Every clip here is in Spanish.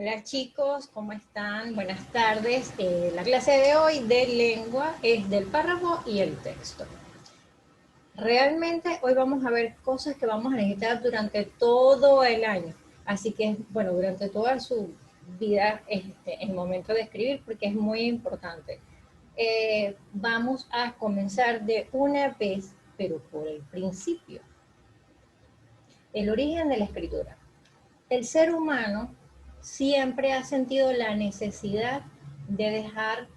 Hola chicos, ¿cómo están? Buenas tardes. La clase de hoy de lengua es del párrafo y el texto. Realmente hoy vamos a ver cosas que vamos a necesitar durante todo el año. Así que, bueno, durante toda su vida, el momento de escribir, porque es muy importante. Vamos a comenzar de una vez, pero por el principio. El origen de la escritura. El ser humano siempre ha sentido la necesidad de dejar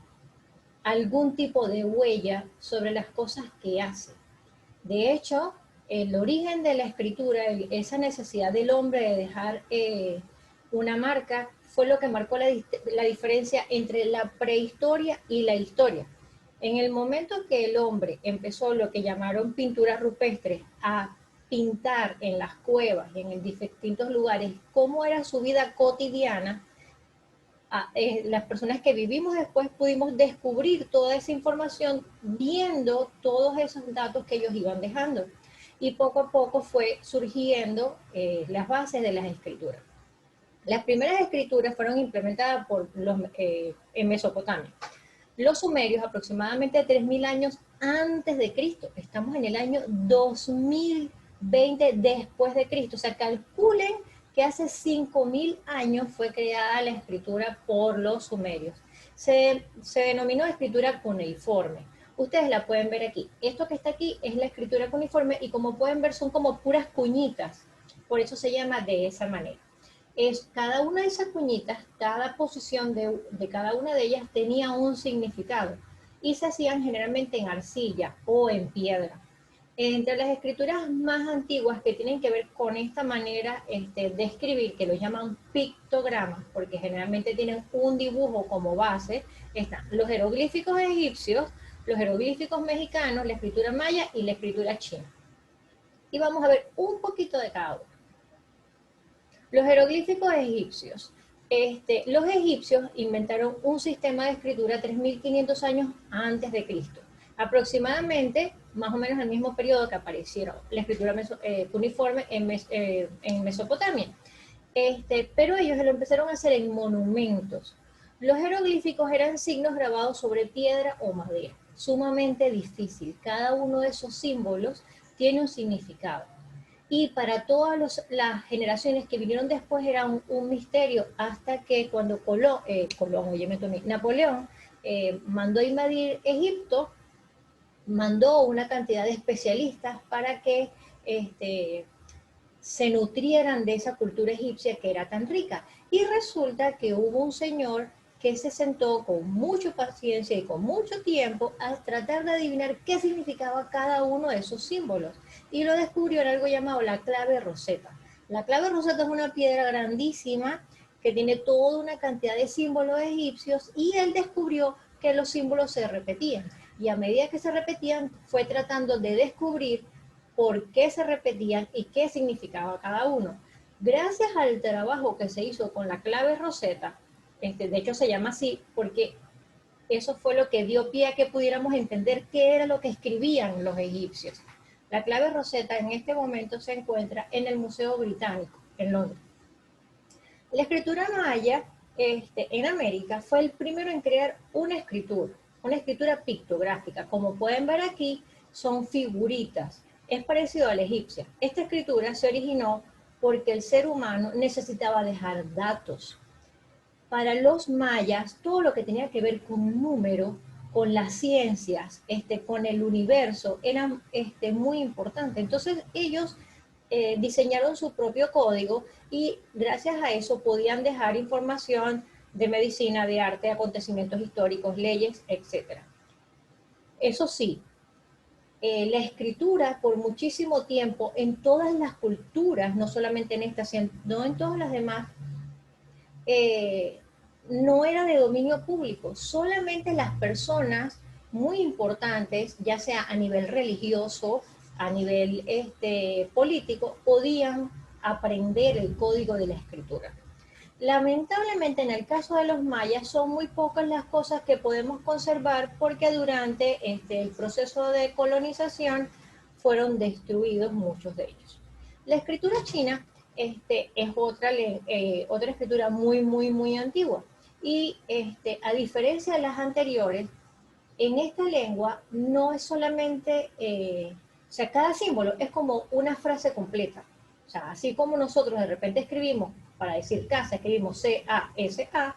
algún tipo de huella sobre las cosas que hace. De hecho, el origen de la escritura, esa necesidad del hombre de dejar una marca, fue lo que marcó la diferencia entre la prehistoria y la historia. En el momento que el hombre empezó lo que llamaron pinturas rupestres a pintar en las cuevas y en distintos lugares cómo era su vida cotidiana, las personas que vivimos después pudimos descubrir toda esa información viendo todos esos datos que ellos iban dejando. Y poco a poco fue surgiendo las bases de las escrituras. Las primeras escrituras fueron implementadas en Mesopotamia. Los sumerios, aproximadamente 3000 años antes de Cristo. Estamos en el año 2020 después de Cristo. O sea, calculen que hace 5000 años fue creada la escritura por los sumerios. Se denominó escritura cuneiforme. Ustedes la pueden ver aquí. Esto que está aquí es la escritura cuneiforme y como pueden ver son como puras cuñitas. Por eso se llama de esa manera. Cada una de esas cuñitas, cada posición de cada una de ellas tenía un significado y se hacían generalmente en arcilla o en piedra. Entre las escrituras más antiguas que tienen que ver con esta manera de escribir, que lo llaman pictogramas, porque generalmente tienen un dibujo como base, están los jeroglíficos egipcios, los jeroglíficos mexicanos, la escritura maya y la escritura china. Y vamos a ver un poquito de cada uno. Los jeroglíficos egipcios. Los egipcios inventaron un sistema de escritura 3500 años antes de Cristo. Aproximadamente, más o menos el mismo periodo que aparecieron la escritura cuneiforme en Mesopotamia. Pero ellos lo empezaron a hacer en monumentos. Los jeroglíficos eran signos grabados sobre piedra o madera, sumamente difícil. Cada uno de esos símbolos tiene un significado y para todas las generaciones que vinieron después era un misterio hasta que cuando Napoleón mandó a invadir Egipto, mandó una cantidad de especialistas para que se nutrieran de esa cultura egipcia que era tan rica. Y resulta que hubo un señor que se sentó con mucha paciencia y con mucho tiempo a tratar de adivinar qué significaba cada uno de esos símbolos. Y lo descubrió en algo llamado la clave Rosetta. La clave Rosetta es una piedra grandísima que tiene toda una cantidad de símbolos egipcios y él descubrió que los símbolos se repetían. Y a medida que se repetían, fue tratando de descubrir por qué se repetían y qué significaba cada uno. Gracias al trabajo que se hizo con la clave Rosetta, de hecho se llama así porque eso fue lo que dio pie a que pudiéramos entender qué era lo que escribían los egipcios. La clave Rosetta en este momento se encuentra en el Museo Británico, en Londres. La escritura maya en América fue el primero en crear una escritura pictográfica. Como pueden ver aquí, son figuritas. Es parecido a la egipcia. Esta escritura se originó porque el ser humano necesitaba dejar datos. Para los mayas, todo lo que tenía que ver con número, con las ciencias, con el universo, era muy importante. Entonces ellos diseñaron su propio código y gracias a eso podían dejar información de medicina, de arte, de acontecimientos históricos, leyes, etc. Eso sí, la escritura por muchísimo tiempo en todas las culturas, no solamente en esta, sino en todas las demás, no era de dominio público, solamente las personas muy importantes, ya sea a nivel religioso, a nivel político, podían aprender el código de la escritura. Lamentablemente en el caso de los mayas son muy pocas las cosas que podemos conservar porque durante el proceso de colonización fueron destruidos muchos de ellos. La escritura china es otra escritura muy antigua. Y a diferencia de las anteriores, en esta lengua no es solamente, o sea, cada símbolo es como una frase completa. O sea, así como nosotros de repente escribimos, para decir casa, escribimos C-A-S-A,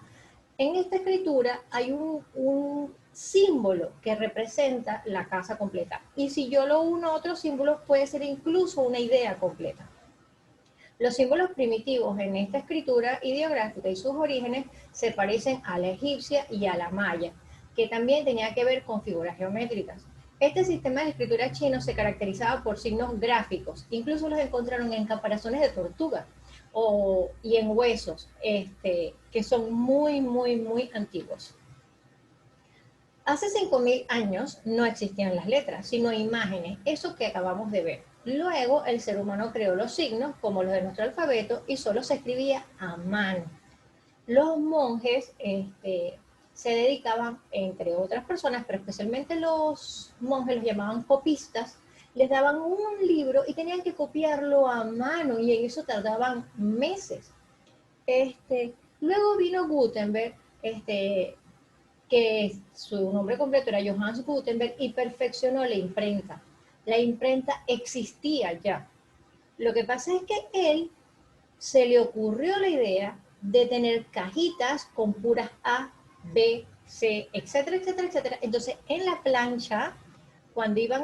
en esta escritura hay un símbolo que representa la casa completa. Y si yo lo uno a otros símbolos, puede ser incluso una idea completa. Los símbolos primitivos en esta escritura ideográfica y sus orígenes se parecen a la egipcia y a la maya, que también tenía que ver con figuras geométricas. Este sistema de escritura chino se caracterizaba por signos gráficos, incluso los encontraron en caparazones de tortuga y en huesos, que son muy antiguos. Hace 5.000 años no existían las letras, sino imágenes, eso que acabamos de ver. Luego el ser humano creó los signos, como los de nuestro alfabeto, y solo se escribía a mano. Los monjes se dedicaban, entre otras personas, pero especialmente los monjes los llamaban copistas, les daban un libro y tenían que copiarlo a mano, y en eso tardaban meses. Luego vino Gutenberg, que su nombre completo era Johannes Gutenberg, y perfeccionó la imprenta. La imprenta existía ya. Lo que pasa es que él se le ocurrió la idea de tener cajitas con puras A, B, C, etcétera. Entonces, en la plancha, cuando iban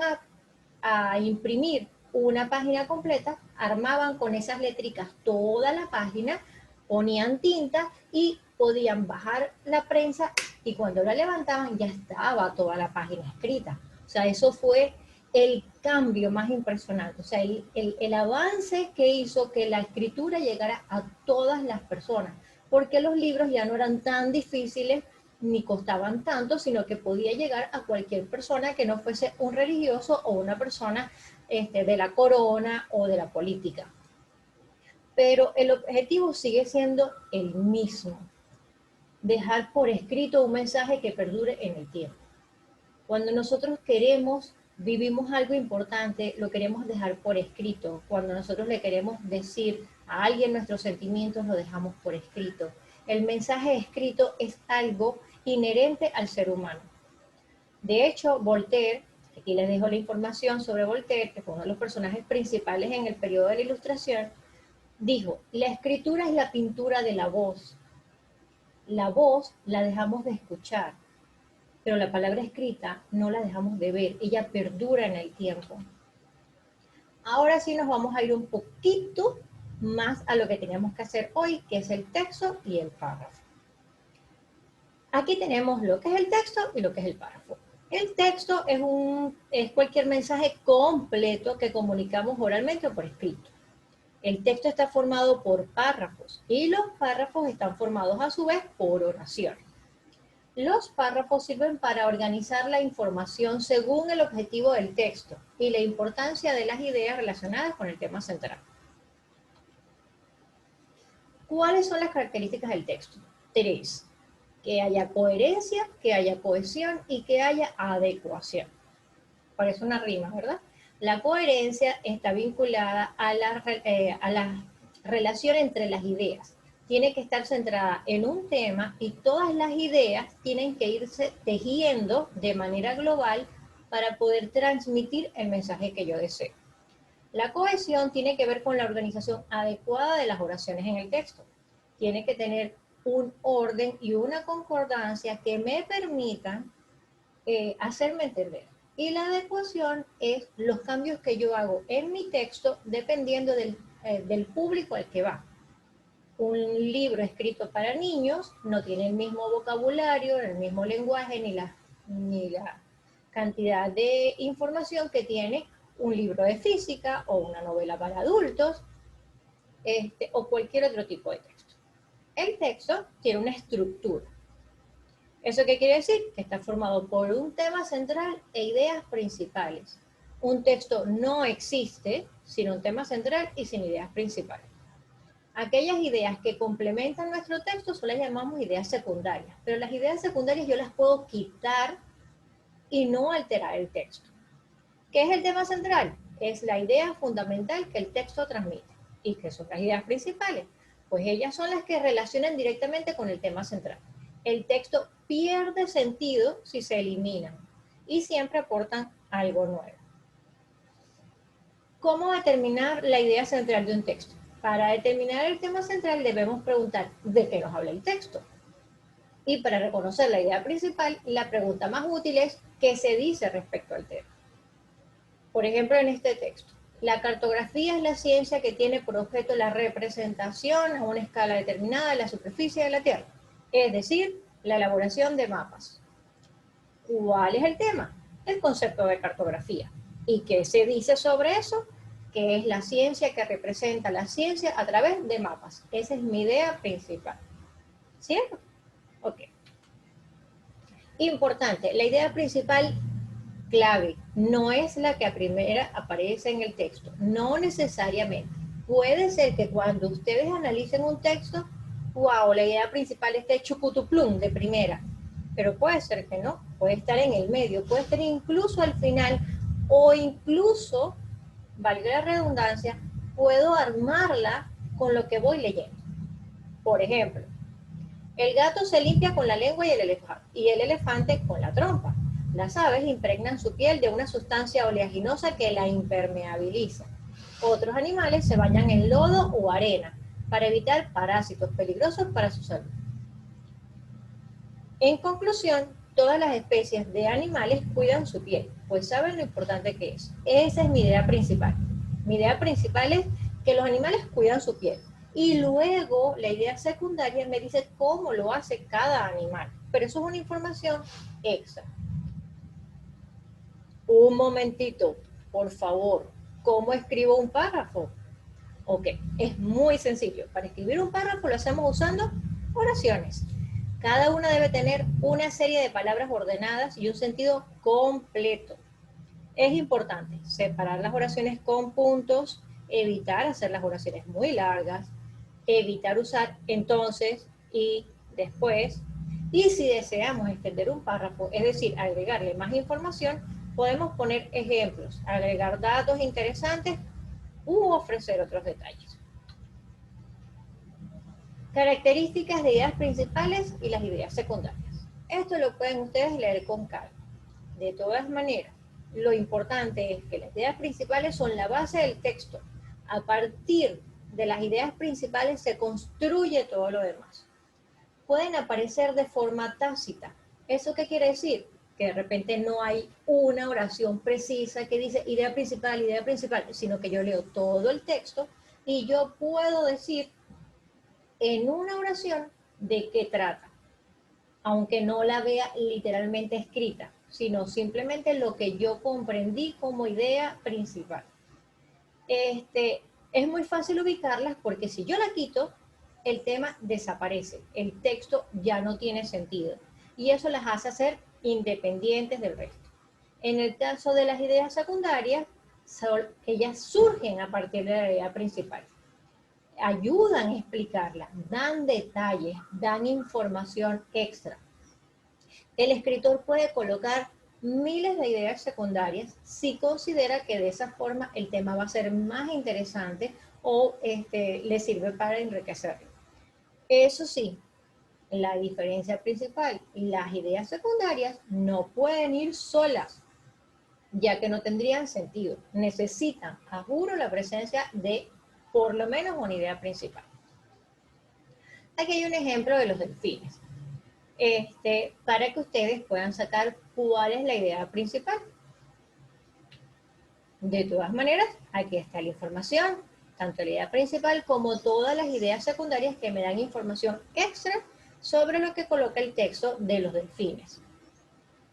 a imprimir una página completa, armaban con esas letricas toda la página, ponían tinta y podían bajar la prensa, y cuando la levantaban ya estaba toda la página escrita. O sea, eso fue el cambio más impresionante, o sea, el avance que hizo que la escritura llegara a todas las personas, porque los libros ya no eran tan difíciles ni costaban tanto, sino que podía llegar a cualquier persona que no fuese un religioso o una persona de la corona o de la política. Pero el objetivo sigue siendo el mismo: dejar por escrito un mensaje que perdure en el tiempo. Cuando nosotros vivimos algo importante, lo queremos dejar por escrito. Cuando nosotros le queremos decir a alguien nuestros sentimientos, lo dejamos por escrito. El mensaje escrito es algo inherente al ser humano. De hecho, Voltaire, aquí les dejo la información sobre Voltaire, que fue uno de los personajes principales en el periodo de la Ilustración, dijo: la escritura es la pintura de la voz. La voz la dejamos de escuchar, pero la palabra escrita no la dejamos de ver, ella perdura en el tiempo. Ahora sí nos vamos a ir un poquito más a lo que teníamos que hacer hoy, que es el texto y el párrafo. Aquí tenemos lo que es el texto y lo que es el párrafo. El texto es cualquier mensaje completo que comunicamos oralmente o por escrito. El texto está formado por párrafos y los párrafos están formados a su vez por oraciones. Los párrafos sirven para organizar la información según el objetivo del texto y la importancia de las ideas relacionadas con el tema central. ¿Cuáles son las características del texto? 3. Que haya coherencia, que haya cohesión y que haya adecuación. Parece una rima, ¿verdad? La coherencia está vinculada a la relación entre las ideas. Tiene que estar centrada en un tema y todas las ideas tienen que irse tejiendo de manera global para poder transmitir el mensaje que yo deseo. La cohesión tiene que ver con la organización adecuada de las oraciones en el texto. Tiene que tener un orden y una concordancia que me permitan hacerme entender. Y la adecuación es los cambios que yo hago en mi texto dependiendo del público al que va. Un libro escrito para niños no tiene el mismo vocabulario, el mismo lenguaje, ni la cantidad de información que tiene un libro de física o una novela para adultos, o cualquier otro tipo de texto. El texto tiene una estructura. ¿Eso qué quiere decir? Que está formado por un tema central e ideas principales. Un texto no existe sin un tema central y sin ideas principales. Aquellas ideas que complementan nuestro texto son las llamamos ideas secundarias, pero las ideas secundarias yo las puedo quitar y no alterar el texto. ¿Qué es el tema central? Es la idea fundamental que el texto transmite. ¿Y qué son las ideas principales? Pues ellas son las que relacionan directamente con el tema central. El texto pierde sentido si se eliminan y siempre aportan algo nuevo. ¿Cómo determinar la idea central de un texto? Para determinar el tema central debemos preguntar ¿de qué nos habla el texto? Y para reconocer la idea principal, la pregunta más útil es ¿qué se dice respecto al tema? Por ejemplo, en este texto, la cartografía es la ciencia que tiene por objeto la representación a una escala determinada de la superficie de la Tierra, es decir, la elaboración de mapas. ¿Cuál es el tema? El concepto de cartografía. ¿Y qué se dice sobre eso? Que es la ciencia que representa la ciencia a través de mapas. Esa es mi idea principal. ¿Cierto? Ok. Importante, la idea principal clave no es la que a primera aparece en el texto, no necesariamente. Puede ser que cuando ustedes analicen un texto, wow, la idea principal esté chucutuplum de primera, pero puede ser que no, puede estar en el medio, puede estar incluso al final, o incluso, valga la redundancia, puedo armarla con lo que voy leyendo. Por ejemplo, el gato se limpia con la lengua y el elefante con la trompa. Las aves impregnan su piel de una sustancia oleaginosa que la impermeabiliza. Otros animales se bañan en lodo o arena para evitar parásitos peligrosos para su salud. En conclusión, todas las especies de animales cuidan su piel, pues saben lo importante que es. Esa es mi idea principal. Mi idea principal es que los animales cuidan su piel. Y luego la idea secundaria me dice cómo lo hace cada animal. Pero eso es una información extra. Un momentito, por favor. ¿Cómo escribo un párrafo? Ok, es muy sencillo. Para escribir un párrafo lo hacemos usando oraciones. Cada una debe tener una serie de palabras ordenadas y un sentido completo. Es importante separar las oraciones con puntos, evitar hacer las oraciones muy largas, evitar usar entonces y después. Y si deseamos extender un párrafo, es decir, agregarle más información, podemos poner ejemplos, agregar datos interesantes u ofrecer otros detalles. Características de ideas principales y las ideas secundarias. Esto lo pueden ustedes leer con calma. De todas maneras, lo importante es que las ideas principales son la base del texto. A partir de las ideas principales se construye todo lo demás. Pueden aparecer de forma tácita. ¿Eso qué quiere decir? Que de repente no hay una oración precisa que dice idea principal, sino que yo leo todo el texto y yo puedo decir en una oración de qué trata, aunque no la vea literalmente escrita, sino simplemente lo que yo comprendí como idea principal. Es muy fácil ubicarlas porque si yo la quito, el tema desaparece, el texto ya no tiene sentido y eso las hace ser independientes del resto. En el caso de las ideas secundarias, ellas surgen a partir de la idea principal. Ayudan a explicarla, dan detalles, dan información extra. El escritor puede colocar miles de ideas secundarias si considera que de esa forma el tema va a ser más interesante o le sirve para enriquecerlo. Eso sí, la diferencia principal, las ideas secundarias no pueden ir solas, ya que no tendrían sentido. Necesitan, a juro, la presencia de por lo menos una idea principal. Aquí hay un ejemplo de los delfines. Para que ustedes puedan sacar cuál es la idea principal. De todas maneras, aquí está la información, tanto la idea principal como todas las ideas secundarias que me dan información extra sobre lo que coloca el texto de los delfines.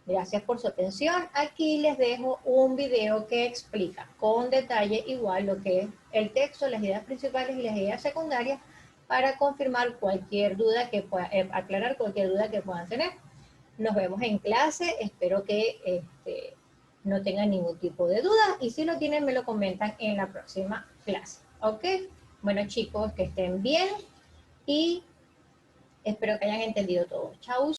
Gracias por su atención. Aquí les dejo un video que explica con detalle igual lo que es el texto, las ideas principales y las ideas secundarias para confirmar cualquier duda que pueda, aclarar cualquier duda que puedan tener. Nos vemos en clase, espero que no tengan ningún tipo de duda y si lo tienen me lo comentan en la próxima clase, ¿ok? Bueno chicos, que estén bien y espero que hayan entendido todo. Chau.